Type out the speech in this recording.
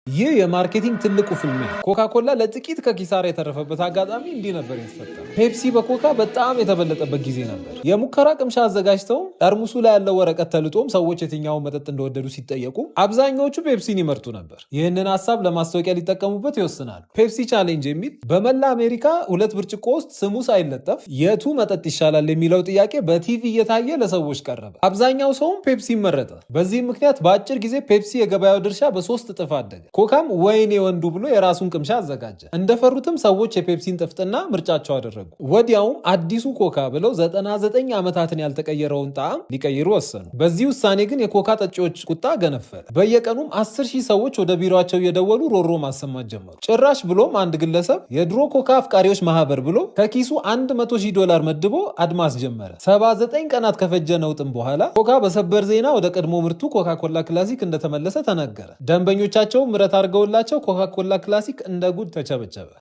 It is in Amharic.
ይህ የማርኬቲንግ ትልቁ ፍልሚያ ኮካ-ኮላ ለጥቂት ከኪሳራ የተረፈበት አጋጣሚ እንዲህ ነበር የተፈጠረው። ፔፕሲ በኮካ በጣም የተበለጠበት ጊዜ ነበር። የሙከራ ቅምሻ አዘጋጅተውም ጠርሙሱ ላይ ያለው ወረቀት ተልጦም ሰዎች የትኛውን መጠጥ እንደወደዱ ሲጠየቁ አብዛኛዎቹ ፔፕሲን ይመርጡ ነበር። ይህንን ሀሳብ ለማስታወቂያ ሊጠቀሙበት ይወስናሉ። ፔፕሲ ቻሌንጅ የሚል በመላ አሜሪካ 2 ብርጭቆ ውስጥ ስሙ ሳይለጠፍ የቱ መጠጥ ይሻላል የሚለው ጥያቄ በቲቪ እየታየ ለሰዎች ቀረበ። አብዛኛው ሰውም ፔፕሲ መረጠ። በዚህም ምክንያት በአጭር ጊዜ ፔፕሲ የገበያው ድርሻ በ3 እጥፍ አደገ። ኮካም ወይኔ ወንዱ ብሎ የራሱን ቅምሻ አዘጋጀ። እንደፈሩትም ሰዎች የፔፕሲን ጥፍጥና ምርጫቸው አደረጉ። ወዲያውም አዲሱ ኮካ ብለው 99 ዓመታትን ያልተቀየረውን ጣዕም ሊቀይሩ ወሰኑ። በዚህ ውሳኔ ግን የኮካ ጠጪዎች ቁጣ ገነፈለ። በየቀኑም 10,000 ሰዎች ወደ ቢሮቸው እየደወሉ ሮሮ ማሰማት ጀመሩ። ጭራሽ ብሎም አንድ ግለሰብ የድሮ ኮካ አፍቃሪዎች ማህበር ብሎ ከኪሱ $100,000 መድቦ አድማስ ጀመረ። 79 ቀናት ከፈጀ ነውጥም በኋላ ኮካ በሰበር ዜና ወደ ቀድሞ ምርቱ ኮካ-ኮላ ክላሲክ እንደተመለሰ ተነገረ። ደንበኞቻቸው ምረት አድርገውላቸው ኮካ-ኮላ ክላሲክ እንደ ጉድ ተቸበቸበ።